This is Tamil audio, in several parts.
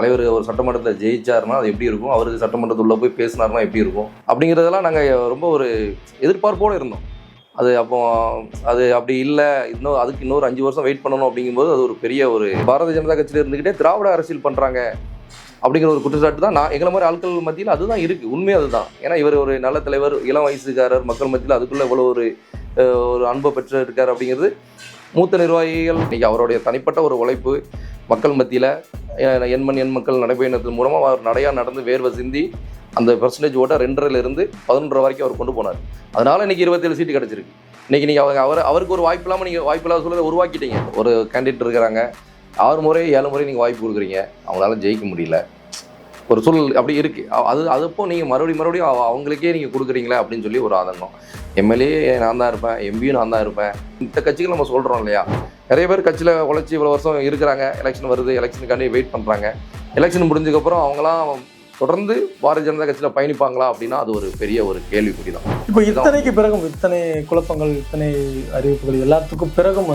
தலைவர் ஒரு சட்டமன்றத்தில் ஜெயிச்சாருன்னா அது எப்படி இருக்கும், அவருக்கு சட்டமன்றத்துள்ள போய் பேசினார்னா எப்படி இருக்கும் அப்படிங்கிறதெல்லாம் நாங்கள் ரொம்ப ஒரு எதிர்பார்ப்போடு இருந்தோம். அது அப்போ அது அப்படி இல்லை, அதுக்கு இன்னொரு 5 வருஷம் வெயிட் பண்ணணும் அப்படிங்கும்போது அது ஒரு பெரிய ஒரு பாரதிய ஜனதா கட்சியில் இருந்துக்கிட்டே திராவிட அரசியல் பண்ணுறாங்க அப்படிங்கிற ஒரு குற்றச்சாட்டு தான் எங்களை மாதிரி ஆட்கள் மத்தியில் அதுதான் இருக்குது. உண்மை அதுதான். ஏன்னா இவர் ஒரு நல்ல தலைவர், இளம் வயசுக்காரர், மக்கள் மத்தியில் அதுக்குள்ளே இவ்வளோ ஒரு அன்பை பெற்று இருக்கார் அப்படிங்கிறது மூத்த நிர்வாகிகள் இன்றைக்கி அவருடைய தனிப்பட்ட ஒரு உழைப்பு மக்கள் மத்தியில் எண் மக்கள் நடைபயணத்தின் மூலமாக அவர் நடையாக நடந்து வேர்வை சிந்தி அந்த பெர்சன்டேஜ் ஓட்டை 2.5லிருந்து 11 வரைக்கும் அவர் கொண்டு போனார். அதனால் இன்றைக்கி 27 சீட்டு கிடச்சிருக்கு. இன்றைக்கி நீங்கள் அவருக்கு ஒரு வாய்ப்பு இல்லாமல் நீங்கள் வாய்ப்பு இல்லாத சொல்ல உருவாக்கிட்டீங்க. ஒரு கேண்டிடேட் இருக்கிறாங்க, 6 முறை 7 முறை நீங்கள் வாய்ப்பு கொடுக்குறீங்க, அவங்களால ஜெயிக்க முடியல, ஒரு சூழல் அப்படி இருக்குது. அதுப்போ நீங்கள் மறுபடியும் அவங்களுக்கே நீங்கள் கொடுக்குறீங்களே அப்படின்னு சொல்லி ஒரு ஆதங்கம். எம்எல்ஏ நான் தான் இருப்பேன், எம்பியும் நான் தான் இருப்பேன். இந்த கட்சிகள் நம்ம சொல்கிறோம் இல்லையா, நிறைய பேர் கட்சியில் உழைச்சி இவ்வளோ வருஷம் இருக்கிறாங்க, எலெக்ஷன் வருது, எலெக்ஷனுக்காண்டி வெயிட் பண்ணுறாங்க. எலெக்ஷன் முடிஞ்சதுக்கப்புறம் அவங்களாம் தொடர்ந்து பாரதிய ஜனதா கட்சியில் பயணிப்பாங்களா அப்படின்னா அது ஒரு பெரிய ஒரு கேள்விக்குறி தான். இப்போ இத்தனைக்கு பிறகும், இத்தனை குழப்பங்கள், இத்தனை அறிவிப்புகள் எல்லாத்துக்கும் பிறகும்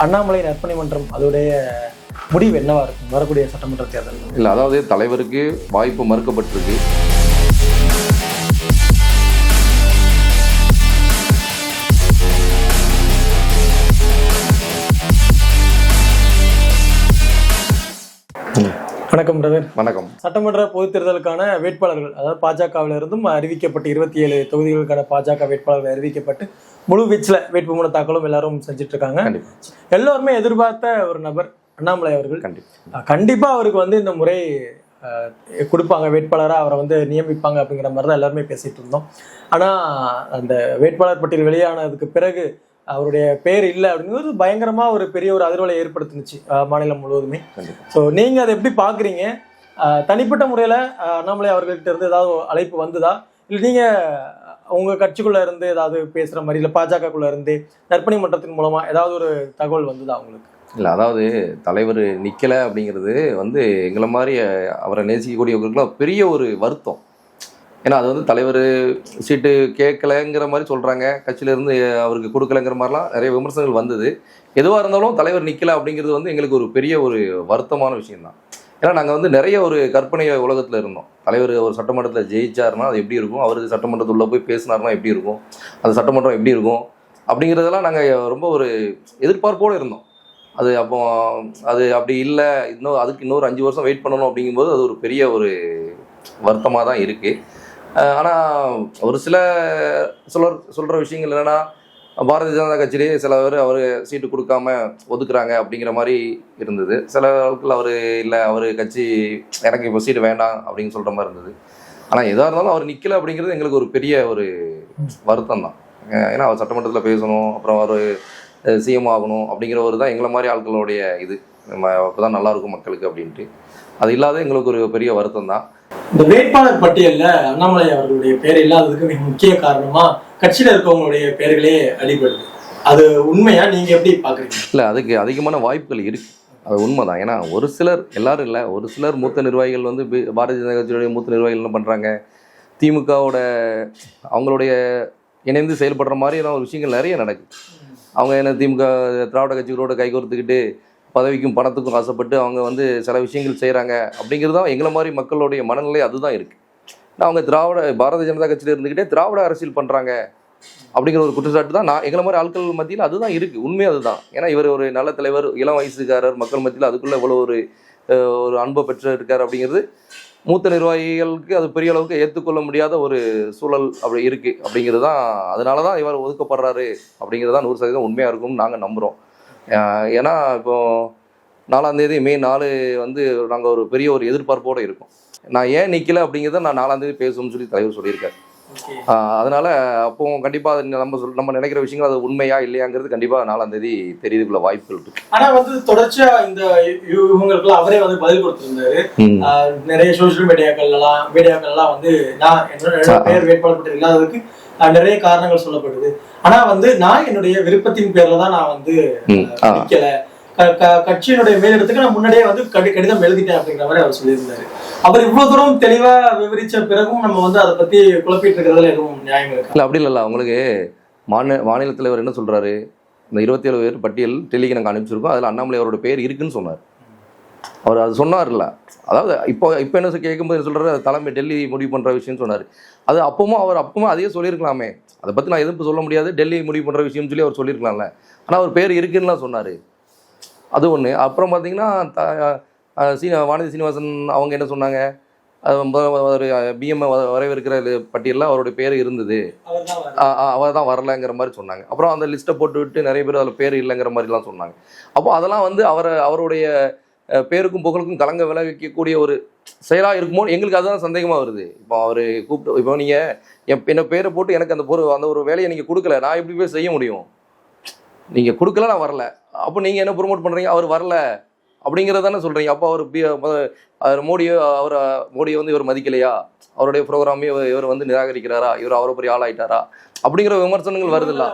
அண்ணாமலை நற்பணி மன்றம் அதோடைய முடிவு என்னவா இருக்கும் வரக்கூடிய சட்டமன்ற தேர்தல்? இல்லை, அதாவது தலைவருக்கு வாய்ப்பு மறுக்கப்பட்டிருக்கு. வணக்கம் பிரதர். வணக்கம். சட்டமன்ற பொதுத் தேர்தலுக்கான வேட்பாளர்கள், அதாவது பாஜகவில் இருந்தும் அறிவிக்கப்பட்டு 27 தொகுதிகளுக்கான பாஜக வேட்பாளர்கள் அறிவிக்கப்பட்டு முழு வீச்சில் வேட்புமனு தாக்கலும் எல்லாரும் செஞ்சுட்டு இருக்காங்க. எல்லோருமே எதிர்பார்த்த ஒரு நபர் அண்ணாமலை அவர்கள். கண்டிப்பா அவருக்கு இந்த முறை கொடுப்பாங்க, வேட்பாளராக அவரை நியமிப்பாங்க அப்படிங்கிற மாதிரி தான் எல்லாருமே பேசிட்டு இருந்தோம். ஆனா அந்த வேட்பாளர் பட்டியல் வெளியானதுக்கு பிறகு அவருடைய பேர் இல்லை அப்படிங்கிறது பயங்கரமா ஒரு பெரிய ஒரு அதிர்வலை ஏற்படுத்துனுச்சு மாநிலம் முழுவதுமே. ஸோ நீங்க அதை எப்படி பாக்குறீங்க? தனிப்பட்ட முறையில அண்ணாமலை அவர்கிட்ட இருந்து ஏதாவது அழைப்பு வந்ததா, இல்லை நீங்க உங்க கட்சிக்குள்ள இருந்து ஏதாவது பேசுற மாதிரி, இல்லை பாஜகக்குள்ள இருந்து நற்பணி மன்றத்தின் மூலமா ஏதாவது ஒரு தகவல் வந்ததா உங்களுக்கு? இல்லை, அதாவது தலைவர் நிற்கலை அப்படிங்கிறது எங்களை மாதிரி அவரை நேசிக்கக்கூடியவர்களுக்குலாம் பெரிய ஒரு வருத்தம். ஏன்னா அது தலைவர் சீட்டு கேட்கலைங்கிற மாதிரி சொல்கிறாங்க, கட்சியிலேருந்து அவருக்கு கொடுக்கலைங்கிற மாதிரிலாம் நிறைய விமர்சனங்கள் வந்தது. எதுவாக இருந்தாலும் தலைவர் நிற்கலை அப்படிங்கிறது எங்களுக்கு ஒரு பெரிய ஒரு வருத்தமான விஷயம்தான். ஏன்னா நாங்கள் நிறைய ஒரு கற்பனை உலகத்தில் இருந்தோம். தலைவர் ஒரு சட்டமன்றத்தில் ஜெயிச்சாருன்னா அது எப்படி இருக்கும், அவருக்கு சட்டமன்றத்துள்ள போய் பேசினார்னா எப்படி இருக்கும், அந்த சட்டமன்றம் எப்படி இருக்கும் அப்படிங்கிறதெல்லாம் நாங்கள் ரொம்ப ஒரு எதிர்பார்ப்போடு இருந்தோம். அது அப்படி இல்லை, அதுக்கு இன்னொரு 5 வருஷம் வெயிட் பண்ணணும் அப்படிங்கும்போது அது ஒரு பெரிய ஒரு வருத்தமாக தான் இருக்குது. ஆனால் ஒரு சொல்கிற விஷயங்கள் என்னென்னா, பாரதிய ஜனதா கட்சியிலேயே சில பேர் அவர் சீட்டு கொடுக்காம ஒதுக்குறாங்க அப்படிங்கிற மாதிரி இருந்தது. சில ஆட்கள் அவர் இல்லை, அவர் கட்சி எனக்கு இப்போ சீட்டு வேண்டாம் அப்படின்னு சொல்கிற மாதிரி இருந்தது. ஆனால் எதாக இருந்தாலும் அவர் நிற்கலை அப்படிங்கிறது எங்களுக்கு ஒரு பெரிய ஒரு வருத்தம் தான். ஏன்னா அவர் சட்டமன்றத்தில் பேசணும், அப்புறம் அவர் சிஎம் ஆகணும் அப்படிங்கிற ஒரு தான் எங்களை மாதிரி ஆட்களுடைய நம்ம அப்போ தான் நல்லாயிருக்கும் மக்களுக்கு அப்படின்ட்டு. அது இல்லாத எங்களுக்கு ஒரு பெரிய வருத்தம் தான். இந்த வேட்பாளர் பட்டியலில் அண்ணாமலை அவர்களுடைய பேர் இல்லாததுக்கு மிக முக்கிய காரணமா கட்சியில் இருக்கவங்களுடைய பேர்களே அடிபடுது. அது உண்மையா, நீங்க எப்படி பாக்குறீங்க? இல்லை, அதுக்கு அதிகமான வாய்ப்புகள் இருக்கு, அது உண்மைதான். ஏன்னா ஒரு சிலர், எல்லாரும் இல்லை, ஒரு சிலர் மூத்த நிர்வாகிகள் பாரதிய ஜனதா கட்சியுடைய மூத்த நிர்வாகிகள் என்ன பண்ணுறாங்க, திமுகவோட அவங்களுடைய இணைந்து செயல்படுற மாதிரியான ஒரு விஷயங்கள் நிறைய நடக்குது. அவங்க என்ன திமுக திராவிட கட்சிகளோட கைகோர்த்துக்கிட்டு பதவிக்கும் பணத்துக்கும் ஆசைப்பட்டு அவங்க சில விஷயங்கள் செய்கிறாங்க அப்படிங்கிறது தான் எங்களை மாதிரி மக்களுடைய மனநிலை அதுதான் இருக்குது. அவங்க பாரதிய ஜனதா கட்சியில் இருந்துக்கிட்டே திராவிட அரசியல் பண்ணுறாங்க அப்படிங்கிற ஒரு குற்றச்சாட்டு தான் எங்களை மாதிரி ஆட்கள் மத்தியில் அதுதான் இருக்குது. உண்மை அதுதான். ஏன்னா இவர் ஒரு நல்ல தலைவர், இளம் வயசுக்காரர், மக்கள் மத்தியில் அதுக்குள்ளே இவ்வளோ ஒரு அன்பை பெற்று இருக்கார் அப்படிங்கிறது மூத்த நிர்வாகிகளுக்கு அது பெரிய அளவுக்கு ஏற்றுக்கொள்ள முடியாத ஒரு சூழல் அப்படி இருக்குது அப்படிங்கிறது தான். அதனால தான் இவர் ஒதுக்கப்படுறாரு அப்படிங்கிறது தான் 100% உண்மையாக இருக்கும்னு நாங்கள் நம்புகிறோம். ஏன்னா இப்போது 4ஆம் தேதி மே 4 நாங்கள் ஒரு பெரிய ஒரு எதிர்பார்ப்போடு இருக்கோம். நான் ஏன் நிற்கலை அப்படிங்கிறத நான் 4ஆம் தேதி பேசணும்னு சொல்லி தலைவர் சொல்லியிருக்காரு. அதனால் அப்போ கண்டிப்பாக நம்ம நினைக்கிற விஷயங்கள் அது உண்மையா இல்லையாங்கிறது கண்டிப்பாக 4ஆம் தேதி தெரியறதுக்குள்ள வாய்ப்புகள் இருக்கு. ஆனால் தொடர்ச்சியா இந்த இவங்களுக்குலாம் அவரே பதில் கொடுத்திருந்தாரு. நிறைய சோசியல் மீடியாக்கள்லாம் நான் என்னோட பேர் வேட்பாளர் பட்டியல் இல்லாததுக்கு நிறைய காரணங்கள் சொல்லப்படுது. ஆனா நான் என்னுடைய விருப்பத்தின் பேர்ல தான் நான் நிக்கல, கட்சியினுடைய மேலிடத்துக்கு நான் முன்னாடியே கடிதம் எழுதிட்டேன் அப்படிங்கிற மாதிரி அவர் சொல்லியிருந்தாரு. அவர் இவ்வளவு தூரம் தெளிவா விவரிச்ச பிறகும் நம்ம அதை பத்தி குழப்பிட்டு இருக்கிறதுல எதுவும் நியாயம் இருக்கு? இல்ல, அப்படி இல்ல. அவங்களுக்கு மாநில தலைவர் என்ன சொல்றாரு, இந்த 27 பேர் பட்டியல் டெல்லிக்கு நாங்கள் அனுப்பிச்சிருக்கோம், அதில் அண்ணாமலை அவரோட பேர் இருக்குன்னு சொன்னார். அவர் அது சொன்னார்ல, அதாவது இப்போ இப்போ என்ன கேட்கும்போது என்ன சொல்கிறாரு, தலைமை டெல்லி முடிவு பண்ணுற விஷயம்னு சொன்னார். அது அப்பவும் அதையே சொல்லியிருக்கலாமே. அதை பற்றி நான் எதுவும் சொல்ல முடியாது, டெல்லி முடிவு பண்ணுற விஷயம்னு சொல்லி அவர் சொல்லியிருக்கலாம்ல. ஆனால் அவர் பேர் இருக்குன்னுலாம் சொன்னார். அது ஒன்று. அப்புறம் பார்த்தீங்கன்னா வானதி சீனிவாசன் அவங்க என்ன சொன்னாங்க, ஒரு பிஎம் வரவேற்கிற பட்டியலில் அவருடைய பேர் இருந்தது, அவர் தான் வரலைங்கிற மாதிரி சொன்னாங்க. அப்புறம் அந்த லிஸ்ட்டை போட்டு விட்டு நிறைய பேர் அதில் பேர் இல்லைங்கிற மாதிரிலாம் சொன்னாங்க. அப்போ அதெல்லாம் வந்து அவருடைய பேருக்கும் புகழுக்கும் கலங்க விளைவிக்கக்கூடிய ஒரு செயலாக இருக்குமோ எங்களுக்கு அதுதான் சந்தேகமாக வருது. இப்போ அவர் கூப்பிட்டு, இப்போ நீங்கள் என்ன பேரை போட்டு எனக்கு அந்த ஒரு வேலையை நீங்கள் கொடுக்கல, நான் எப்படி போய் செய்ய முடியும்? நீங்கள் கொடுக்கல, நான் வரல. அப்போ நீங்கள் என்ன ப்ரொமோட் பண்ணுறீங்க, அவர் வரல அப்படிங்கிறதானே சொல்கிறீங்க. அப்போ அவர் மோடியை வந்து இவர் மதிக்கலையா, அவருடைய ப்ரோக்ராமே இவர் வந்து நிராகரிக்கிறாரா, இவர் அவரை பெரிய ஆளாயிட்டாரா அப்படிங்கிற விமர்சனங்கள் வருதில்ல.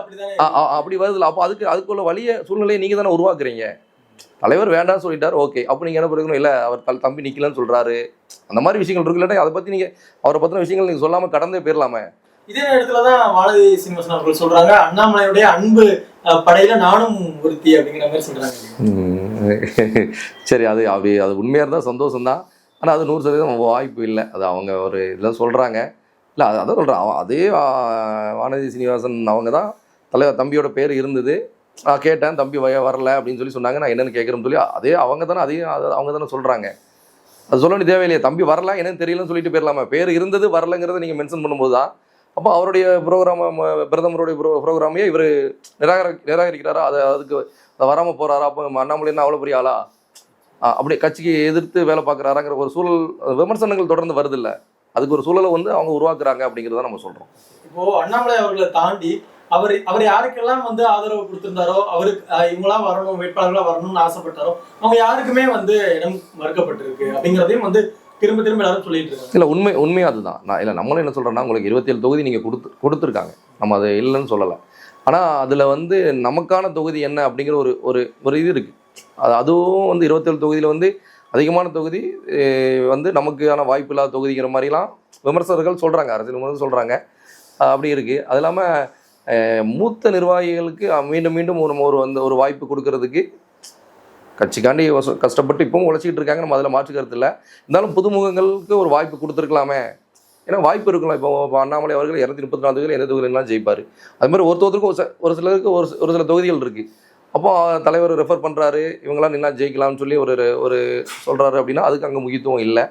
அப்படி வருதில்ல. அப்போ அதுக்குள்ள வழிய சூழ்நிலையை நீங்கள் தானே உருவாக்குறீங்க. தலைவர் வேண்டாம்னு சொல்லிட்டார், ஓகே. அப்போ நீங்கள் என்ன பண்ணிக்கணும், இல்லை அவர் தம்பி நிற்கலன்னு சொல்கிறாரு, அந்த மாதிரி விஷயங்கள் இருக்கு. இல்லாட்டா அதை பற்றி நீங்கள் அவரை பற்றின விஷயங்கள் நீங்கள் சொல்லாமல் கடந்தே போயிடலாமே. இதே இடத்துலதான் வானதி சீனிவாசன் அவர்கள் சொல்றாங்க, அண்ணாமலையுடைய அன்பு படையில நானும் ஒருத்தி அப்படிங்கிற மாதிரி சொல்றாங்க. சரி, அது உண்மையாக இருந்தால் சந்தோஷம்தான். ஆனால் அது 100% வாய்ப்பு இல்லை. அது அவங்க ஒரு இதெல்லாம் சொல்கிறாங்க. இல்லை அதான் சொல்கிறேன், அதே வானதி சீனிவாசன் அவங்க தான் தலைவர் தம்பியோட பேர் இருந்தது, நான் கேட்டேன், தம்பி வரல அப்படின்னு சொல்லி சொன்னாங்க, நான் என்னென்னு கேட்குறேன்னு சொல்லி அவங்க தானே சொல்கிறாங்க. அது சொல்ல வேண்டிய தேவையில்லையே, தம்பி வரல என்னன்னு தெரியலன்னு சொல்லிட்டு போயிடலாமா? பேர் இருந்தது வரலைங்கிறத நீங்கள் மென்ஷன் பண்ணும்போது தான் அப்போ அவருடைய பிரதமருடைய ப்ரோக்ராமையே இவர் நிராகரிக்கிறாரா, அதுக்கு வராமல் போகிறாரா? அப்போ அண்ணாமலைன்னா அவ்வளோ பெரிய ஆளா, அப்படி கட்சிக்கு எதிர்த்து வேலை பார்க்குறாராங்கிற ஒரு சூழல் விமர்சனங்கள் தொடர்ந்து வருது இல்லை. அதுக்கு ஒரு சூழலை வந்து அவங்க உருவாக்குறாங்க அப்படிங்கிறத நம்ம சொல்கிறோம். இப்போ அண்ணாமலை அவர்களை தாண்டி அவர் யாருக்கெல்லாம் வந்து ஆதரவு கொடுத்திருந்தாரோ, அவருக்கு இவங்களாம் வரணும், வேட்பாளர்களா வரணும்னு ஆசைப்பட்டாரோ, அவங்க யாருக்குமே வந்து இடம் மறுக்கப்பட்டிருக்கு அப்படிங்கிறதையும் வந்து திரும்ப எல்லாரும் சொல்லிட்டு இருக்காங்க. இல்லை, உண்மையாக அதுதான். நம்மளும் என்ன சொல்கிறேன்னா, உங்களுக்கு 27 தொகுதி நீங்கள் கொடுத்துருக்காங்க, நம்ம அதை இல்லைன்னு சொல்லலை. ஆனால் அதில் வந்து நமக்கான தொகுதி என்ன அப்படிங்கிற ஒரு இது இருக்குது. அதுவும் வந்து 27 தொகுதியில் வந்து அதிகமான தொகுதி வந்து நமக்கான வாய்ப்பு இல்லாத தொகுதிங்கிற மாதிரிலாம் விமர்சகர்கள் சொல்கிறாங்க, அரசியல் விமர்சகர்கள் சொல்கிறாங்க. அப்படி இருக்குது. அது இல்லாமல் மூத்த நிர்வாகிகளுக்கு மீண்டும் ஒரு வாய்ப்பு கொடுக்கறதுக்கு கட்சிக்காண்டி கஷ்டப்பட்டு இப்பவும் உழைச்சிக்கிட்டு இருக்காங்க, நம்ம அதில் மாற்று கருத்து இல்லை. இருந்தாலும் புதுமுகங்களுக்கு ஒரு வாய்ப்பு கொடுத்துருக்கலாமே. ஏன்னா வாய்ப்பு இருக்கலாம். இப்போ அண்ணாமலை அவர்கள் 234 தொகுதிகள் எந்த தொகுதியிலாம் ஜெயிப்பார். அது மாதிரி ஒருத்தருக்கும் ஒரு சிலருக்கு ஒரு சில தொகுதிகள் இருக்குது. அப்போ தலைவர் ரெஃபர் பண்ணுறாரு, இவங்களாம் நின்னா ஜெயிக்கலாம்னு சொல்லி ஒரு சொல்கிறாரு அப்படின்னா அதுக்கு அங்கே முக்கியத்துவம் இல்லை.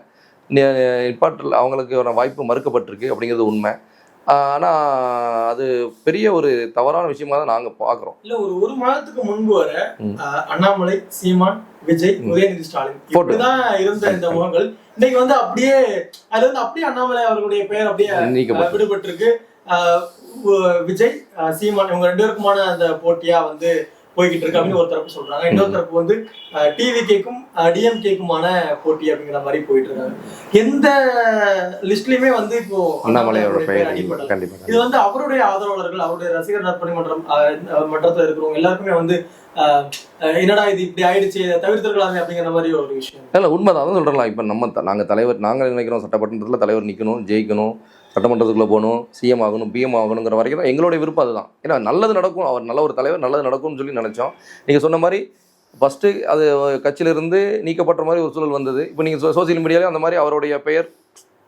நிப்பாட்டில் அவங்களுக்கு வாய்ப்பு மறுக்கப்பட்டிருக்கு அப்படிங்கிறது உண்மை. ஆனால் அது பெரிய ஒரு தவறான விஷயமா தான் நாங்கள் பார்க்குறோம். இல்லை, ஒரு மாதத்துக்கு முன்பு வர அண்ணாமலை, சீமான், விஜய், உதயநிதி ஸ்டாலின் இப்படிதான் இருந்த இந்த முகங்கள் இன்னைக்கு வந்து அப்படியே அதுல இருந்து அப்படியே அண்ணாமலை அவர்களுடைய பெயர் அப்படியே விடுபட்டிருக்கு. விஜய், சீமான் இவங்க 2 பேருக்குமான அந்த போட்டியா வந்து போய்கிட்டு இருக்கு அப்படின்னு ஒரு தரப்பு சொல்றாங்க. இன்னொரு தரப்பு வந்து டிவிகேக்கும் டிஎம்கேக்குமான போட்டி அப்படிங்கிற மாதிரி போயிட்டு இருக்காங்க. எந்த லிஸ்ட்லயுமே வந்து இப்போ அண்ணாமலையோட பெயர் அடிப்படை. இது வந்து அவருடைய ஆதரவாளர்கள், அவருடைய ரசிகர் நற்பணி மன்றத்துல இருக்கிறவங்க எல்லாருக்குமே வந்து என்னடா இது இப்படி ஆயிடுச்சு, தவிர்த்திருக்கலாமே அப்படிங்கிற மாதிரி ஒரு விஷயம். இல்லை, உண்மைதான். அதான் சொல்றலாம். இப்போ நாங்கள் நினைக்கிறோம் சட்டமன்றத்தில் தலைவர் நிற்கணும், ஜெயிக்கணும், சட்டமன்றத்துக்குள்ளே போகணும், சிஎம் ஆகணும், பிஎம் ஆகணுங்கிற வரைக்கும் தான் எங்களுடைய விருப்பம். அதுதான். ஏன்னா நல்லது நடக்கும், அவர் நல்ல ஒரு தலைவர், நல்லது நடக்கும்னு சொல்லி நினச்சோம். நீங்கள் சொன்ன மாதிரி ஃபஸ்ட்டு அது கட்சியிலிருந்து நீக்கப்பட்ட மாதிரி ஒரு சூழல் வந்தது. இப்போ நீங்கள் சோசியல் மீடியாவிலே அந்த மாதிரி அவருடைய பெயர்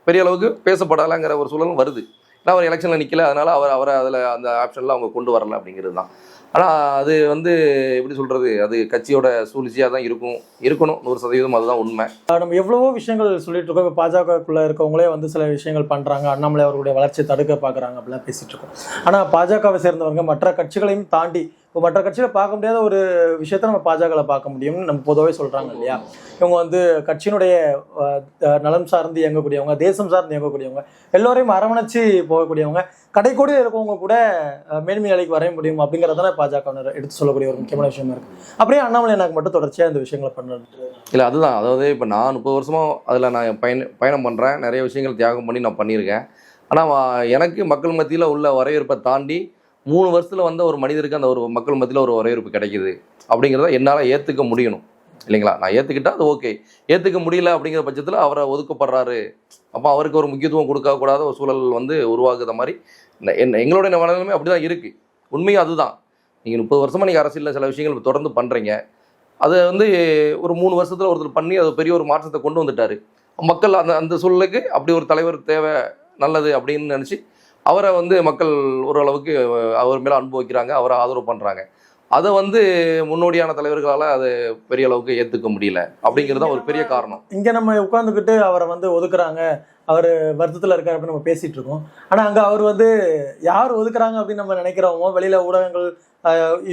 பெரிய அளவுக்கு பேசப்படலைங்கிற ஒரு சூழலும் வருது. ஏன்னா அவர் எலெக்ஷனில் நிற்கல, அதனால் அவரை அதில் அந்த ஆப்ஷனில் அவங்க கொண்டு வரலை அப்படிங்கிறது தான். ஆனால் அது வந்து எப்படி சொல்கிறது, அது கட்சியோட சூழ்ச்சியாக தான் இருக்கணும் 100%. அதுதான் உண்மை. நம்ம எவ்வளவோ விஷயங்கள் சொல்லிட்டு இருக்கோம். இப்போ பாஜகக்குள்ளே இருக்கவங்களே வந்து சில விஷயங்கள் பண்ணுறாங்க, அண்ணாமலை அவர்களுடைய வளர்ச்சியை தடுக்க பார்க்குறாங்க அப்படிலாம் பேசிகிட்டு இருக்கோம். ஆனால் பாஜகவை சேர்ந்தவங்க மற்ற கட்சிகளையும் தாண்டி இப்போ மற்ற கட்சியில் பார்க்க முடியாத ஒரு விஷயத்த நம்ம பாஜகவில் பார்க்க முடியும்னு நம்ம பொதுவாகவே சொல்கிறாங்க இல்லையா. இவங்க வந்து கட்சியினுடைய நலம் சார்ந்து இயங்கக்கூடியவங்க, தேசம் சார்ந்து இயங்கக்கூடியவங்க, எல்லோரையும் அரவணைச்சு போகக்கூடியவங்க, கடைக்கோடியில் இருக்கவங்க கூட மேன்மை நிலைக்கு வரைய முடியும் அப்படிங்கிறதான பாஜகவினர் எடுத்து சொல்லக்கூடிய ஒரு முக்கியமான விஷயமா இருக்குது. அப்படியே அண்ணாமலை எனக்கு மட்டும் தொடர்ச்சியாக இந்த விஷயங்களை பண்ணுறது இல்லை. அதுதான், அதாவது இப்போ நான் 30 வருஷமாக அதில் நான் பயணம் பண்ணுறேன், நிறைய விஷயங்கள் தியாகம் பண்ணி நான் பண்ணியிருக்கேன். ஆனால் எனக்கு மக்கள் மத்தியில் உள்ள வரவேற்பை தாண்டி 3 வருஷத்தில் வந்த ஒரு மனிதருக்கு அந்த ஒரு மக்கள் மத்தியில் ஒரு வரவேற்பு கிடைக்கிது அப்படிங்கிறத என்னால் ஏற்றுக்க முடியணும் இல்லைங்களா. நான் ஏற்றுக்கிட்டால் அது ஓகே. ஏற்றுக்க முடியல அப்படிங்கிற பட்சத்தில் அவரை ஒதுக்கப்படுறாரு, அப்போ அவருக்கு ஒரு முக்கியத்துவம் கொடுக்கக்கூடாத ஒரு சூழல் வந்து உருவாக்குற மாதிரி எங்களுடைய மனநிலைமை அப்படி தான் இருக்குது. உண்மையும் அதுதான். நீங்கள் 30 வருஷமாக நீங்கள் அரசியலில் சில விஷயங்கள் தொடர்ந்து பண்ணுறீங்க. அதை வந்து ஒரு 3 வருஷத்தில் ஒருத்தர் பண்ணி அது பெரிய ஒரு மாற்றத்தை கொண்டு வந்துட்டார். மக்கள் அந்த அந்த சூழலுக்கு அப்படி ஒரு தலைவர் தேவை, நல்லது அப்படின்னு நினச்சி அவரை வந்து மக்கள் ஓரளவுக்கு அவர் மேலே அன்பு வைக்கிறாங்க, அவரை ஆதரவு பண்ணுறாங்க. அதை வந்து முன்னோடியான தலைவர்களால் அதை பெரிய அளவுக்கு ஏற்றுக்க முடியல அப்படிங்கிறது தான் ஒரு பெரிய காரணம். இங்கே நம்ம உட்காந்துக்கிட்டு அவரை வந்து ஒதுக்குறாங்க, அவர் வருத்தத்தில் இருக்கார் அப்படின்னு நம்ம பேசிகிட்டு இருக்கோம். ஆனால் அங்கே அவர் வந்து யார் ஒதுக்குறாங்க அப்படின்னு நம்ம நினைக்கிறோமோ, வெளியில் ஊடகங்கள்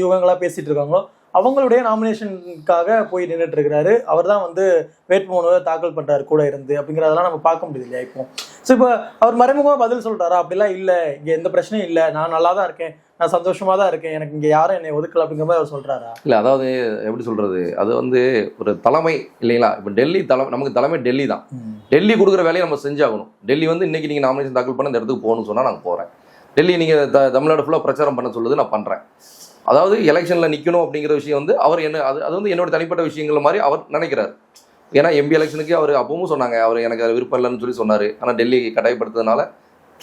யுவங்களாக பேசிகிட்டு இருக்காங்களோ அவங்களுடைய நாமினேஷனுக்காக போய் நின்றுட்டு இருக்கிறாரு. அவர் தான் வந்து வேட்புமனுவை தாக்கல் பண்ணுறாரு கூட இருந்து, அப்படிங்கிறதெல்லாம் நம்ம பார்க்க முடியுது இல்லையா இப்போ. ஸோ இப்போ அவர் மறைமுகமாக பதில் சொல்கிறாரா? அப்படிலாம் இல்லை, இங்கே எந்த பிரச்சனையும் இல்லை, நான் நல்லா தான் இருக்கேன், நான் சந்தோஷமாக தான் இருக்கேன், எனக்கு இங்கே யாரும் என்னை ஒதுக்கல அப்படிங்கிற மாதிரி அவர் சொல்கிறாரா? இல்லை, அதாவது எப்படி சொல்கிறது, அது வந்து ஒரு தலைமை இல்லைங்களா. இப்போ டெல்லி நமக்கு தலைமை டெல்லி தான். டெல்லி கொடுக்குற வேலையை நம்ம செஞ்சாகணும். டெல்லி வந்து இன்றைக்கி நீங்கள் நாமினேஷன் தாக்கல் பண்ண இந்த இடத்துக்கு போகணும்னு சொன்னால் நாங்கள் போகிறேன். டெல்லி நீங்கள் தமிழ்நாடு ஃபுல்லாக பிரச்சாரம் பண்ண சொல்லுது, நான் பண்ணுறேன். அதாவது எலெக்ஷனில் நிற்கணும் அப்படிங்கிற விஷயம் வந்து அவர் என்ன அது வந்து என்னோட தனிப்பட்ட விஷயங்கள் மாதிரி அவர் நினைக்கிறார். ஏன்னா எம்பி எலெக்ஷனுக்கு அவர் அப்பவும் சொன்னாங்க, அவர் எனக்கு அது விருப்பம் இல்லைன்னு சொல்லி சொன்னார். ஆனால் டெல்லி கட்டாயப்படுத்துறதுனால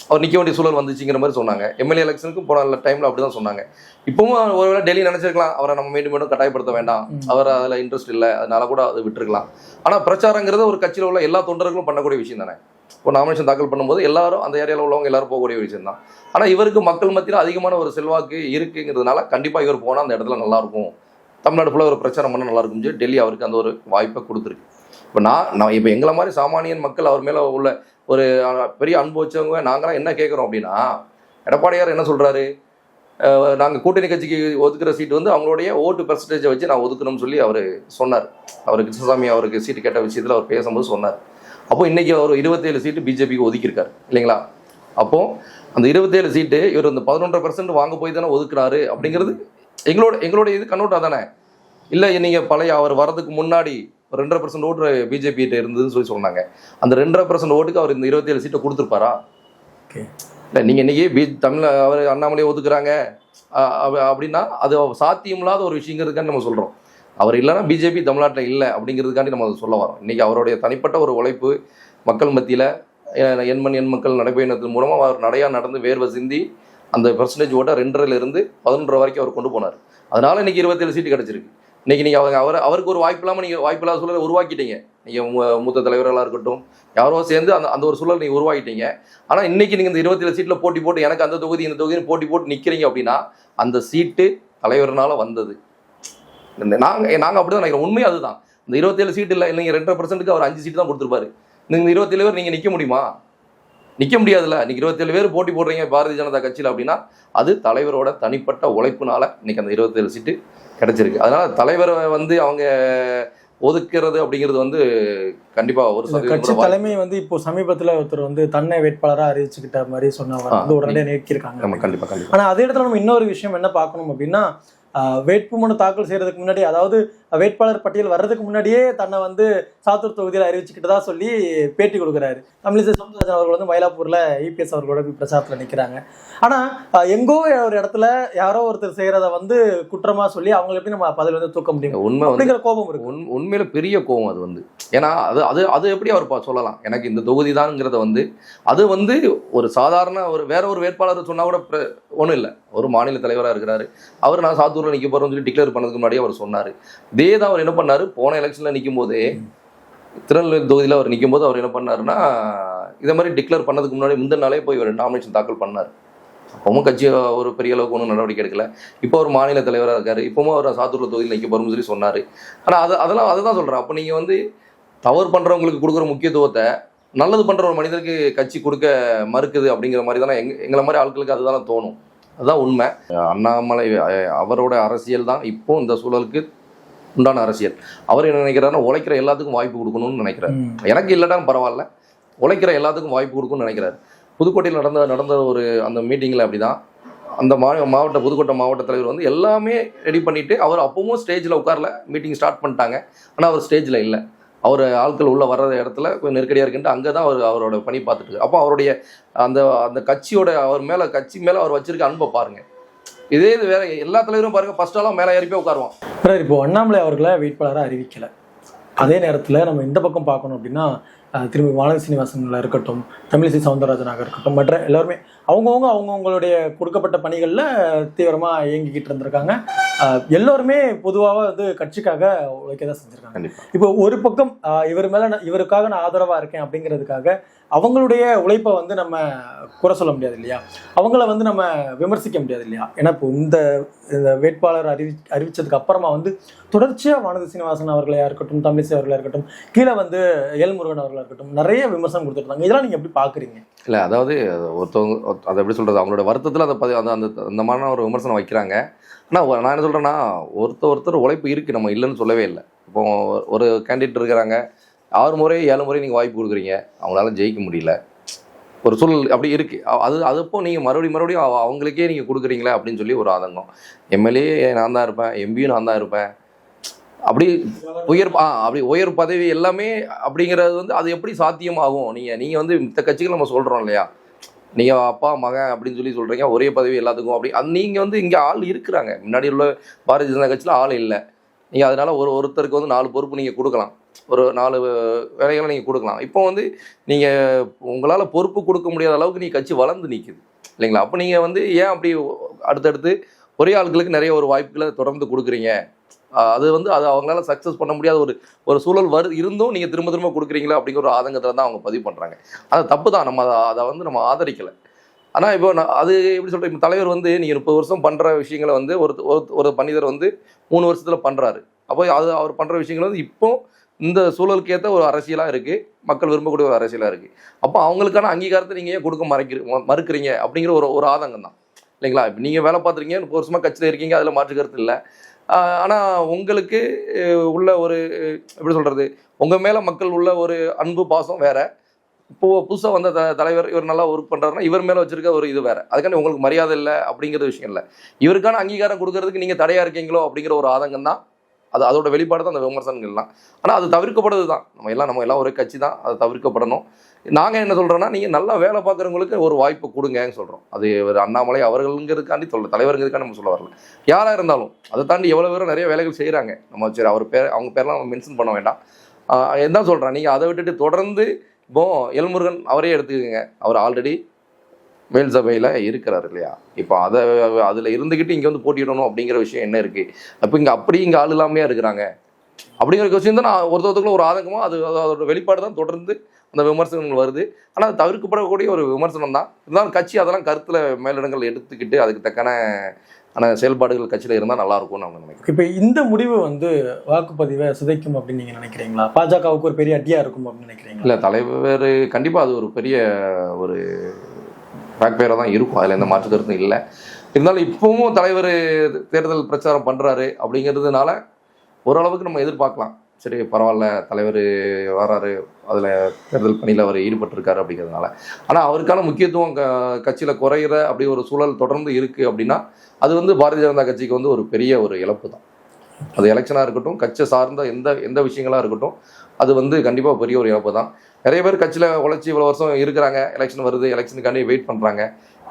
அவர் நிற்க வேண்டிய சூழல் வந்துச்சுங்கிற மாதிரி சொன்னாங்க. எம்எல்ஏ எலெக்ஷனுக்கு போன டைமில் அப்படி தான் சொன்னாங்க. இப்போவும் ஒருவேளை டெல்லி நினச்சிருக்கலாம், அவரை நம்ம மீண்டும் கட்டாயப்படுத்த வேண்டாம், அவர் அதில் இன்ட்ரெஸ்ட் இல்லை, அதனால கூட அதை விட்டுருக்கலாம். ஆனால் பிரச்சாரங்கிறது ஒரு கட்சியில் உள்ள எல்லா தொண்டர்களும் பண்ணக்கூடிய விஷயம் தானே. இப்போ நாமினேஷன் தாக்கல் பண்ணும்போது எல்லாரும் அந்த ஏரியாவில் உள்ளவங்க எல்லாரும் போகக்கூடிய விஷயம் தான். ஆனால் இவருக்கு மக்கள் மத்தியில் அதிகமான ஒரு செல்வாக்கு இருக்குங்கிறதுனால கண்டிப்பாக இவர் போனால் அந்த இடத்துல நல்லாயிருக்கும், தமிழ்நாடு ஃபுல்லாக ஒரு பிரச்சாரம் பண்ண நல்லா இருக்கும்னு சொல்லி டெல்லி அவருக்கு அந்த ஒரு வாய்ப்பை கொடுத்துருக்கு. இப்போ நான் இப்போ எங்களை மாதிரி சாமானியன் மக்கள் அவர் மேலே உள்ள ஒரு பெரிய அன்பு வச்சவங்க நாங்களாம் என்ன கேட்குறோம் அப்படின்னா, எடப்பாடியார் என்ன சொல்கிறாரு, நாங்கள் கூட்டணி கட்சிக்கு ஒதுக்குற சீட்டு வந்து அவங்களுடைய ஓட்டு பெர்சன்டேஜை வச்சு நான் ஒதுக்கணும்னு சொல்லி அவர் சொன்னார். அவர் கிருஷ்ணசாமி அவருக்கு சீட்டு கேட்ட விஷயத்தில் அவர் பேசும்போது சொன்னார். அப்போ இன்றைக்கி அவர் 27 சீட்டு பிஜேபிக்கு ஒதுக்கியிருக்காரு இல்லைங்களா. அப்போது அந்த 27 சீட்டு இவர் இந்த 11% வாங்க போய் தானே ஒதுக்குறாரு அப்படிங்கிறது எங்களோட இது கண்ணோட்டம் தானே. இல்லை, நீங்கள் பழைய அவர் வரதுக்கு முன்னாடி 2.5% ஓட்டு பிஜேபிகிட்ட இருந்ததுன்னு சொல்லி சொன்னாங்க. அந்த 2.5% ஓட்டுக்கு அவர் இந்த 27 சீட்டை கொடுத்துருப்பாரா? இல்லை, நீங்கள் இன்றைக்கி அவர் அண்ணாமலையை ஒதுக்குறாங்க அப்படின்னா அது சாத்தியமில்லாத ஒரு விஷயங்கிறதுக்காண்டி நம்ம சொல்கிறோம். அவர் இல்லைன்னா பிஜேபி தமிழ்நாட்டில் இல்லை அப்படிங்கிறதுக்காண்டி நம்ம அதை சொல்ல வரோம். இன்றைக்கி அவருடைய தனிப்பட்ட ஒரு உழைப்பு மக்கள் மத்தியில் எண் மக்கள் நடைபயணத்தின் மூலமாக அவர் நடையாக நடந்து வேர்வை சிந்தி அந்த பெர்சன்டேஜ் ஓட்டை 2.5லேருந்து 11 வரைக்கும் அவர் கொண்டு போனார். அதனால் இன்றைக்கி 27 சீட்டு கிடச்சிருக்கு. இன்றைக்கி நீங்கள் அவருக்கு ஒரு வாய்ப்பு இல்லாமல் நீங்கள் வாய்ப்பு இல்லாத சூழலை உருவாக்கிட்டீங்க. நீங்கள் மூத்த தலைவர்களாக இருக்கட்டும் யாரோ சேர்ந்து அந்த ஒரு சூழல் நீங்கள் உருவாக்கிட்டீங்க. ஆனால் இன்றைக்கி நீங்கள் இந்த 27 சீட்டில் போட்டி போட்டு எனக்கு அந்த தொகுதி இந்த தொகுதின்னு போட்டி போட்டு நிற்கிறீங்க அப்படின்னா அந்த சீட்டு தலைவர்னால வந்தது. நாங்கள் அப்படி தான் நினைக்கிறோம். உண்மை அதுதான். இந்த 27 சீட்டு இல்லை, நீங்கள் 2.5%க்கு அவர் 5 சீட்டு தான் கொடுத்துருப்பாரு. இந்த 27 பேர் நீங்கள் நிற்க முடியுமா? நிற்க முடியாதுல்ல. இன்னைக்கு 27 பேர் போட்டி போடுறீங்க பாரதிய ஜனதா கட்சியில் அப்படின்னா அது தலைவரோட தனிப்பட்ட உழைப்புனால இன்னைக்கு அந்த 27 சீட்டு கிடைச்சிருக்கு. அதனால தலைவரை வந்து அவங்க ஒதுக்குறது அப்படிங்கிறது வந்து கண்டிப்பா ஒரு கட்சி தலைமை வந்து இப்போ சமீபத்தில் ஒருத்தர் வந்து தன்னை வேட்பாளராக அறிவிச்சுக்கிட்ட மாதிரி சொன்னவர் வந்து உடனடியாக நீக்கியிருக்காங்க. கண்டிப்பா. ஆனால் அதே இடத்துல நம்ம இன்னொரு விஷயம் என்ன பார்க்கணும் அப்படின்னா, வேட்புமனு தாக்கல் செய்யறதுக்கு முன்னாடி, அதாவது வேட்பாளர் பட்டியல் வர்றதுக்கு முன்னாடியே தன்னை வந்து சாத்தூர் தொகுதியில் அறிவிச்சுக்கிட்டு தான் சொல்லி பேட்டி கொடுக்குறாரு. தமிழிசை சவுந்தரராஜன் அவர்கள் வந்து மயிலாப்பூர்ல இபிஎஸ் அவர்களோட பிரச்சாரத்தில் நிற்கிறாங்க. ஆனால் எங்கோ ஒரு இடத்துல யாரோ ஒருத்தர் செய்யறத வந்து குற்றமா சொல்லி அவங்க எப்படி நம்ம பதில் வந்து தூக்க முடியும்? உண்மை அப்படிங்கிற கோபம் இருக்கு. உண்மையில பெரிய கோபம் அது வந்து. ஏன்னா அது எப்படி அவர் சொல்லலாம் எனக்கு இந்த தொகுதி தான்ங்கிறத வந்து அது வந்து ஒரு சாதாரண வேற ஒரு வேட்பாளர் சொன்னா கூட ஒன்றும் இல்லை. ஒரு மாநில தலைவராக இருக்கிறாரு, அவர் நான் சாத்தூரில் நிற்க போகிறோம்னு சொல்லி டிக்ளேர் பண்ணதுக்கு முன்னாடியே அவர் சொன்னார். இதே தான் அவர் என்ன பண்ணார், போன எலெக்ஷனில் நிற்கும் போதே திருநெல்வேலி தொகுதியில் அவர் நிற்கும் போது அவர் என்ன பண்ணாருன்னா இதை மாதிரி டிக்ளேர் பண்ணதுக்கு முன்னாடி முந்தின நாளே போய் ஒரு நாமினேஷன் தாக்கல் பண்ணார். அப்பவும் கட்சி ஒரு பெரிய அளவுக்கு ஒன்றும் நடவடிக்கை எடுக்கல. இப்போ ஒரு மாநில தலைவராக இருக்காரு, இப்போவும் அவர் சாத்தூரில் தொகுதியில் நிற்க போகிறோம்னு சொல்லி சொன்னார். ஆனால் அதுதான் சொல்கிறேன். அப்போ நீங்கள் வந்து தவறு பண்ணுறவங்களுக்கு கொடுக்குற முக்கியத்துவத்தை நல்லது பண்ணுற ஒரு மனிதருக்கு கட்சி கொடுக்க மறுக்குது அப்படிங்கிற மாதிரி தானே எங்களை மாதிரி ஆட்களுக்கு அதுதானே தோணும். அதுதான் உண்மை. அண்ணாமலை அவரோட அரசியல் தான் இப்போ இந்த சூழலுக்கு உண்டான அரசியல். அவர் என்ன நினைக்கிறாருன்னா உழைக்கிற எல்லாத்துக்கும் வாய்ப்பு கொடுக்கணும்னு நினைக்கிறார். எனக்கு இல்லைன்னா பரவாயில்ல, உழைக்கிற எல்லாத்துக்கும் வாய்ப்பு கொடுக்கணும்னு நினைக்கிறார். புதுக்கோட்டையில் நடந்த ஒரு அந்த மீட்டிங்கில் அப்படி தான் அந்த புதுக்கோட்டை மாவட்ட தலைவர் வந்து எல்லாமே ரெடி பண்ணிவிட்டு அவர் அப்பவும் ஸ்டேஜில் உட்காரல. மீட்டிங் ஸ்டார்ட் பண்ணிட்டாங்க, ஆனால் அவர் ஸ்டேஜில் இல்லை. அவர் ஆட்கள் உள்ளே வர்ற இடத்துல கொஞ்சம் நெருக்கடியாக இருக்குன்ட்டு அங்கே தான் அவரோட பணி பார்த்துட்டு. அப்போ அவருடைய அந்த கட்சியோட கட்சி மேலே அவர் வச்சிருக்க அன்பை பாருங்கள். இதே இது வேற எல்லா தலைவரும் பாருங்கள், ஃபர்ஸ்டெல்லாம் மேலே ஏறி போய் உட்காருவான். இப்போ அண்ணாமலை அவர்களை வேட்பாளராக அறிவிக்கலை. அதே நேரத்தில் நம்ம இந்த பக்கம் பார்க்கணும் அப்படின்னா திரும்பி வானதி சீனிவாசனில் இருக்கட்டும், தமிழிசை சவுந்தரராஜனாக இருக்கட்டும், மற்ற எல்லாருமே அவங்கவுங்களுடைய கொடுக்கப்பட்ட பணிகளில் தீவிரமாக இயங்கிக்கிட்டு இருந்திருக்காங்க. எல்லோருமே பொதுவாக வந்து கட்சிக்காக உழைக்க தான் செஞ்சுருக்காங்க. இப்போ ஒரு பக்கம் இவருக்காக நான் ஆதரவாக இருக்கேன் அப்படிங்கிறதுக்காக அவங்களுடைய உழைப்பை வந்து நம்ம குறை சொல்ல முடியாது இல்லையா, அவங்கள வந்து நம்ம விமர்சிக்க முடியாது இல்லையா. ஏன்னா இப்போ இந்த வேட்பாளர் அறிவிச்சதுக்கு அப்புறமா வந்து தொடர்ச்சியாக வானதி சீனிவாசன் அவர்களையா இருக்கட்டும், தமிழிசை அவர்களா இருக்கட்டும், கீழே வந்து எல் முருகன் அவர்களா இருக்கட்டும், நிறைய விமர்சனம் கொடுத்துருந்தாங்க. இதெல்லாம் நீங்கள் எப்படி பார்க்குறீங்க? இல்லை, அதாவது ஒருத்தவங்க அதை எப்படி சொல்கிறது, அவங்களோட வருத்தத்தில் அந்த மாதிரியான ஒரு விமர்சனம் வைக்கிறாங்க. ஆனால் நான் என்ன சொல்கிறேன்னா, ஒருத்தர் உழைப்பு இருக்குது, நம்ம இல்லைன்னு சொல்லவே இல்லை. இப்போ ஒரு கேண்டிடேட் இருக்கிறாங்க, 6 முறை 7 முறை நீங்கள் வாய்ப்பு கொடுக்குறீங்க, அவங்களால ஜெயிக்க முடியல, ஒரு சூழல் அப்படி இருக்குது. அதுப்போ நீங்கள் மறுபடியும் அவங்களுக்கே நீங்கள் கொடுக்குறீங்களே அப்படின்னு சொல்லி ஒரு ஆதங்கம். எம்எல்ஏ நான் தான் இருப்பேன், எம்பியும் நான் தான் இருப்பேன், அப்படி உயர் பதவி எல்லாமே அப்படிங்கிறது வந்து அது எப்படி சாத்தியமாகும்? நீங்கள் வந்து மித்த கட்சிகள் நம்ம சொல்கிறோம் இல்லையா, நீங்கள் அப்பா மகன் அப்படின்னு சொல்லி சொல்கிறீங்க, ஒரே பதவி எல்லாத்துக்கும் அப்படி. நீங்கள் வந்து இங்கே ஆள் இருக்கிறாங்க, முன்னாடி உள்ள பாரதிய ஜனதா கட்சியில் ஆள் இல்லை. நீங்கள் அதனால் ஒருத்தருக்கு வந்து 4 பொறுப்பு நீங்கள் கொடுக்கலாம், ஒரு 4 வேலைகளை நீங்கள் கொடுக்கலாம். இப்போ வந்து நீங்கள் உங்களால் பொறுப்பு கொடுக்க முடியாத அளவுக்கு நீங்கள் கட்சி வளர்ந்து நிற்குது இல்லைங்களா. அப்போ நீங்கள் வந்து ஏன் அப்படி அடுத்தடுத்து ஒரே ஆட்களுக்கு நிறைய ஒரு வாய்ப்புகளை தொடர்ந்து கொடுக்குறீங்க? அது வந்து அவங்களால சக்ஸஸ் பண்ண முடியாத ஒரு சூழல் இருந்தும் நீங்கள் திரும்ப கொடுக்குறீங்களா அப்படிங்கிற ஒரு ஆதங்கத்தில் தான் அவங்க பதிவு பண்ணுறாங்க. அது தப்பு தான், நம்ம அதை வந்து நம்ம ஆதரிக்கலை. ஆனால் இப்போ அது எப்படி சொல்கிறேன், இப்போ தலைவர் வந்து நீங்கள் 30 வருஷம் பண்ணுற விஷயங்களை வந்து ஒரு மனிதர் வந்து 3 வருஷத்தில் பண்ணுறாரு. அப்போ அவர் பண்ணுற விஷயங்கள் வந்து இப்போ இந்த சூழலுக்கு ஏற்ற ஒரு அரசியலாக இருக்குது, மக்கள் விரும்பக்கூடிய ஒரு அரசியலாக இருக்குது. அப்போ அவங்களுக்கான அங்கீகாரத்தை நீங்கள் ஏன் கொடுக்க மறுக்கிறீங்க அப்படிங்கிற ஒரு ஆதங்கம் தான் இல்லைங்களா. இப்போ நீங்கள் வேலை பார்த்துருக்கீங்க, 30 வருஷமாக கட்சியில் இருக்கீங்க, அதில் மாற்று கருத்து இல்லை. ஆனால் உங்களுக்கு உள்ள ஒரு எப்படி சொல்கிறது, உங்கள் மேலே மக்கள் உள்ள ஒரு அன்பு பாசம் வேறு. இப்போது புதுசாக வந்த தலைவர் இவர் நல்லா ஒர்க் பண்ணுறாருன்னா இவர் மேலே வச்சுருக்க ஒரு இது வேறு. அதுக்காண்டி உங்களுக்கு மரியாதை இல்லை அப்படிங்கிற விஷயம் இல்லை, இவருக்கான அங்கீகாரம் கொடுக்கறதுக்கு நீங்கள் தடையாக இருக்கீங்களோ அப்படிங்கிற ஒரு ஆதங்கம் தான். அதோட வெளிப்பாடு தான் அந்த விமர்சனங்கள்லாம். ஆனால் அது தவிர்க்கப்படுறது தான். நம்ம எல்லாம் ஒரே கட்சி தான், அது தவிர்க்கப்படணும். நாங்கள் என்ன சொல்கிறோன்னா, நீங்கள் நல்லா வேலை பார்க்குறவங்களுக்கு ஒரு வாய்ப்பு கொடுங்கன்னு சொல்கிறோம். அது ஒரு அண்ணாமலை அவர்களுங்கிறதுக்காண்டி தலைவருங்கிறதுக்காண்டி நம்ம சொல்ல வரல, யாராக இருந்தாலும். அதை தாண்டி எவ்வளோ பேரும் நிறைய வேலைகள் செய்கிறாங்க. நம்ம சரி அவங்க பேரெலாம் நம்ம மென்ஷன் பண்ண வேண்டாம். என்ன சொல்கிறேன், நீங்கள் அதை விட்டுட்டு தொடர்ந்து இப்போ எல்முருகன் அவரே எடுத்துக்கோங்க, அவர் ஆல்ரெடி மேல் சபையில் இருக்கிறார் இல்லையா. இப்போ அதில் இருந்துக்கிட்டு இங்கே வந்து போட்டியிடணும் அப்படிங்கிற விஷயம் என்ன இருக்குது? அப்போ இங்கே ஆள் இல்லாமையாக இருக்கிறாங்க அப்படிங்கிற விஷயம் தான் நான் ஒருத்தருக்குள்ள ஒரு ஆதங்கமாக அதோட வெளிப்பாடு தான் தொடர்ந்து அந்த விமர்சனங்கள் வருது. ஆனால் அது தவிர்க்கப்படக்கூடிய ஒரு விமர்சனம் தான். இருந்தாலும் கட்சி அதெல்லாம் கருத்தில் மேலிடங்கள் எடுத்துக்கிட்டு அதுக்கு தக்கான செயல்பாடுகள் கட்சியில் இருந்தால் நல்லாயிருக்கும்னு அவங்க நினைக்கிறேன். இப்போ இந்த முடிவு வந்து வாக்குப்பதிவை சிதைக்கும் அப்படின்னு நீங்கள் நினைக்கிறீங்களா? பாஜகவுக்கு ஒரு பெரிய அடியாக இருக்கும் அப்படின்னு நினைக்கிறீங்களா? இல்லை, தலைவர் கண்டிப்பாக அது ஒரு பெரிய ஒரு பேக்பேராக தான் இருக்கும், அதில் எந்த மாற்று கருத்தும் இல்லை. இருந்தாலும் இப்போவும் தலைவர் தேர்தல் பிரச்சாரம் பண்ணுறாரு அப்படிங்கிறதுனால ஓரளவுக்கு நம்ம எதிர்பார்க்கலாம். சரி, பரவாயில்ல, தலைவர் வராரு, அதில் தேர்தல் பணியில் அவர் ஈடுபட்டிருக்காரு அப்படிங்கிறதுனால. ஆனால் அவருக்கான முக்கியத்துவம் கட்சியில் குறையிற அப்படி ஒரு சூழல் தொடர்ந்து இருக்குது அப்படின்னா அது வந்து பாரதிய ஜனதா கட்சிக்கு வந்து ஒரு பெரிய ஒரு இழப்பு தான். அது எலெக்ஷனாக இருக்கட்டும், கட்சி சார்ந்த எந்த விஷயங்களாக இருக்கட்டும், அது வந்து கண்டிப்பாக பெரிய ஒரு இழப்பு தான். நிறைய பேர் கட்சியில் உழைச்சி இவ்வளோ வருஷம் இருக்கிறாங்க, எலெக்ஷன் வருது, எலெக்ஷனுக்காண்டி வெயிட் பண்ணுறாங்க.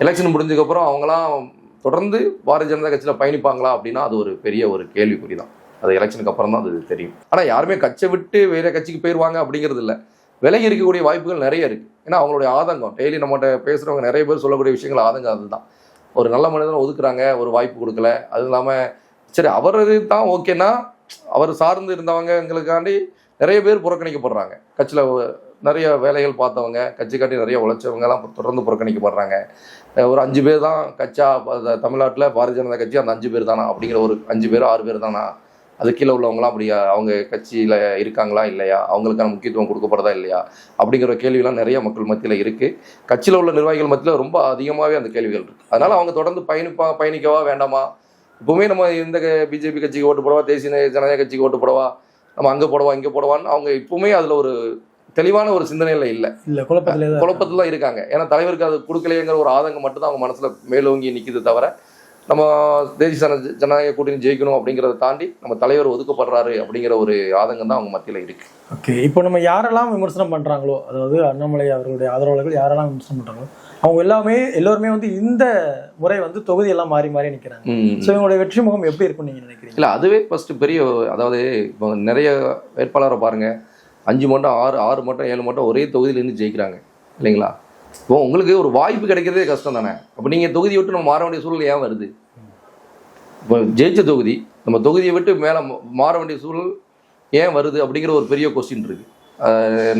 எலெக்ஷன் முடிஞ்சதுக்கப்புறம் அவங்களாம் தொடர்ந்து பாரதிய ஜனதா கட்சியில் பயணிப்பாங்களா அப்படின்னா அது ஒரு பெரிய ஒரு கேள்விக்குறி தான். அது எலெக்ஷனுக்கு அப்புறம் தான் அது தெரியும். ஆனால் யாருமே கட்சியை விட்டு வேறு கட்சிக்கு போயிடுவாங்க அப்படிங்கிறது இல்லை, விலகி இருக்கக்கூடிய வாய்ப்புகள் நிறைய இருக்குது. ஏன்னா அவங்களுடைய ஆதங்கம் டெய்லி நம்மகிட்ட பேசுகிறவங்க நிறைய பேர் சொல்லக்கூடிய விஷயங்கள் ஆதங்கம் அதுதான். ஒரு நல்ல மனிதனை ஒதுக்குறாங்க, ஒரு வாய்ப்பு கொடுக்கல. அது இல்லாமல் சரி அவர் தான் ஓகேன்னா அவர் சார்ந்து இருந்தவங்களுக்காண்டி நிறைய பேர் புறக்கணிக்கப்படுறாங்க. கட்சியில் நிறைய வேலைகள் பார்த்தவங்க, கட்சிக்காண்டி நிறைய உழைச்சவங்கலாம் தொடர்ந்து புறக்கணிக்கப்படுறாங்க. ஒரு 5 பேர் தான் தமிழ்நாட்டில் பாரதிய ஜனதா கட்சி, அந்த 5 பேர் தானா அப்படிங்கிற ஒரு 5 பேர் 6 பேர் தானா, அது கீழே உள்ளவங்களாம் அப்படி அவங்க கட்சியில் இருக்காங்களா இல்லையா, அவங்களுக்கான முக்கியத்துவம் கொடுக்கப்படுறதா இல்லையா அப்படிங்கிற கேள்விலாம் நிறைய மக்கள் மத்தியில் இருக்குது. கட்சியில் உள்ள நிர்வாகிகள் மத்தியில் ரொம்ப அதிகமாகவே அந்த கேள்விகள் இருக்குது. அதனால் அவங்க தொடர்ந்து பயணிக்கவா வேண்டாமா, இப்போவுமே நம்ம இந்த பிஜேபி கட்சிக்கு ஓட்டு போடவா, தேசிய ஜனநாயக கட்சிக்கு ஓட்டு போடவா, நம்ம அங்கே போடவா இங்கே போடவான்னு அவங்க இப்போவுமே அதில் ஒரு தெளிவான ஒரு சிந்தனையில் இல்லை, குழப்பத்தில் தான் இருக்காங்க. ஏன்னா தலைவருக்கு அது கொடுக்கலையேங்கிற ஒரு ஆதங்கம் மட்டும்தான் அவங்க மனசில் மேலோங்கி நிற்கிது தவிர நம்ம தேசிய ஜனநாயக கூட்டணி ஜெயிக்கணும் அப்படிங்கிறத தாண்டி நம்ம தலைவர் ஒதுக்கப்படுறாரு அப்படிங்கிற ஒரு ஆதங்கம் தான் அவங்க மத்தியில் இருக்கு. ஓகே, இப்போ நம்ம யாரெல்லாம் விமர்சனம் பண்ணுறாங்களோ, அதாவது அண்ணாமலை அவர்களுடைய ஆதரவாளர்கள் யாரெல்லாம் விமர்சனம் பண்ணுறாங்களோ அவங்க எல்லோருமே வந்து இந்த முறை வந்து தொகுதியெல்லாம் மாறி மாறி நிற்கிறாங்க. ஸோ இவங்களுடைய வெற்றி முகம் எப்படி இருக்கும்னு நீங்கள் நினைக்கிறீங்க? இல்லை, அதுவே ஃபர்ஸ்ட் பெரிய, அதாவது இப்போ நிறைய வேட்பாளரை பாருங்கள், 5 மட்டும் 6 மட்டும் 7 மட்டும் ஒரே தொகுதியிலேருந்து ஜெயிக்கிறாங்க இல்லைங்களா. இப்போ உங்களுக்கு ஒரு வாய்ப்பு கிடைக்கிறதே கஷ்டம் தானே. அப்போ நீங்கள் தொகுதியை விட்டு நம்ம மாற வேண்டிய சூழல் ஏன் வருது? இப்போ ஜெயிச்ச தொகுதி நம்ம தொகுதியை விட்டு மேலே மாற வேண்டிய சூழல் ஏன் வருது அப்படிங்கிற ஒரு பெரிய கொஸ்டின் இருக்குது.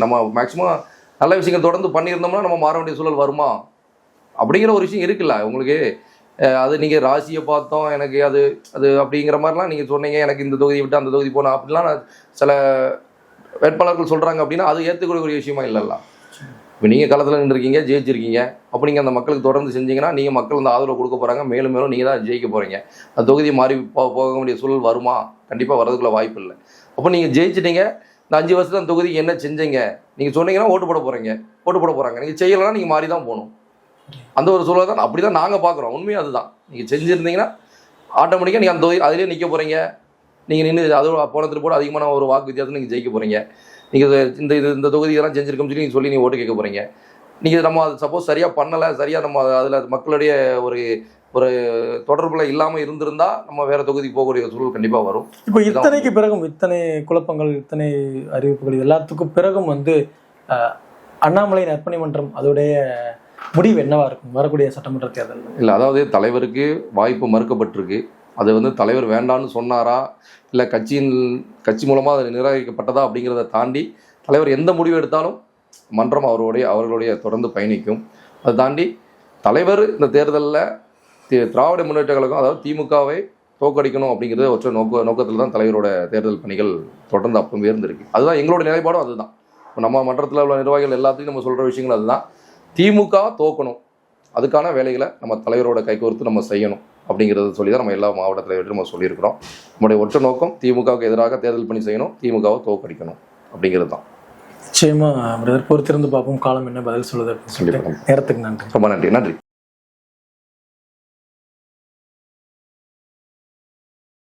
நம்ம மேக்ஸிமம் நல்ல விஷயங்கள் தொடர்ந்து பண்ணியிருந்தோம்னா நம்ம மாற வேண்டிய சூழல் வருமா அப்படிங்கிற ஒரு விஷயம் இருக்குல்ல உங்களுக்கு. அது நீங்கள் ராசியை பார்த்தோம் எனக்கு அது அது அப்படிங்கிற மாதிரிலாம் நீங்கள் சொன்னீங்க, எனக்கு இந்த தொகுதியை விட்டு அந்த தொகுதி போனோம் அப்படிலாம் சில வேட்பாளர்கள் சொல்கிறாங்க அப்படின்னா அது ஏற்றுக்கூடிய விஷயமா இல்லைல்ல. இப்போ நீங்கள் களத்தில் நின்றுருக்கீங்க, ஜெயிச்சிருக்கீங்க, அப்போ நீங்கள் அந்த மக்களுக்கு தொடர்ந்து செஞ்சீங்கன்னா நீங்கள் மக்கள் அந்த ஆதரவு கொடுக்க போகிறாங்க, மேலும் மேலும் நீங்கள் தான் ஜெயிக்க போகிறீங்க. அந்த தொகுதி மாறி போக வேண்டிய சூழல் வருமா? கண்டிப்பாக வரதுக்குள்ள வாய்ப்பு இல்லை. அப்போ நீங்கள் ஜெயிச்சிட்டீங்க, இந்த 5 வருஷத்துல அந்த தொகுதிக்கு என்ன செஞ்சீங்க நீங்கள் சொன்னீங்கன்னா ஓட்டு போட போகிறாங்க. நீங்கள் செய்யலைன்னா நீங்கள் மாறி தான் போகணும். அந்த ஒரு சூழல் தான் அப்படி தான் நாங்கள் பார்க்குறோம். உண்மையாக அதுதான். நீங்கள் செஞ்சுருந்தீங்கன்னா ஆட்டோமேட்டிக்காக நீங்கள் அந்த தொகுதி அதிலே நிற்க போகிறீங்க. நீங்கள் நின்று அது போனதுக்கு போட அதிகமான ஒரு வாக்கு வித்தியாசத்தில் நீங்கள் ஜெயிக்க போகிறீங்க. நீங்கள் இந்த தொகுதியெல்லாம் செஞ்சுருக்கோம்னு சொல்லி நீங்கள் ஓட்டு கேட்க போகிறீங்க. நீங்கள் நம்ம அது சப்போஸ் சரியாக பண்ணலை, சரியாக நம்ம அதில் மக்களுடைய ஒரு ஒரு தொடர்பில் இல்லாமல் இருந்திருந்தால் நம்ம வேறு தொகுதிக்கு போகக்கூடிய சூழல் கண்டிப்பாக வரும். இப்போ இத்தனைக்கு பிறகும் இத்தனை குழப்பங்கள், இத்தனை அறிவிப்புகள் எல்லாத்துக்கும் பிறகும் அண்ணாமலை நற்பணி மன்றம் அதோடைய முடிவு என்னவா இருக்கும் வரக்கூடிய சட்டமன்ற தேர்தல்? இல்லை, அதாவது தலைவருக்கு வாய்ப்பு மறுக்கப்பட்டிருக்கு. அது தலைவர் வேண்டான்னு சொன்னாரா இல்லை கட்சி மூலமாக அது நிராகரிக்கப்பட்டதா அப்படிங்கிறத தாண்டி தலைவர் எந்த முடிவு எடுத்தாலும் மன்றம் அவர்களுடைய தொடர்ந்து பயணிக்கும். அதை தாண்டி தலைவர் இந்த தேர்தலில் திராவிட முன்னேற்ற கழகம் அதாவது திமுகவை தோற்கடிக்கணும் அப்படிங்கிறது ஒற்றை நோக்கத்தில் தான் தலைவரோட தேர்தல் பணிகள் தொடர்ந்து அப்போ உயர்ந்திருக்கு. அதுதான் எங்களோட நிலைப்பாடும். அதுதான் இப்போ நம்ம மன்றத்தில் உள்ள நிர்வாகிகள் எல்லாத்தையும் நம்ம சொல்கிற விஷயங்கள் அதுதான். திமுக தோக்கணும், அதுக்கான வேலைகளை நம்ம தலைவரோட கைகோர்த்து நம்ம செய்யணும் அப்படிங்கிறத சொல்லி தான் நம்ம எல்லா மாவட்ட தலைவர்களும் நம்ம சொல்லியிருக்கிறோம். நம்முடைய ஒற்றை நோக்கம் திமுகவுக்கு எதிராக தேர்தல் பணி செய்யணும், திமுகவை தோற்கடிக்கணும் அப்படிங்கிறது தான். நிச்சயமா பொறுத்திருந்து பார்ப்போம் காலம் என்ன பதில் சொல்லுது அப்படின்னு சொல்லிட்டு நேரத்துக்கு நன்றி. ரொம்ப நன்றி.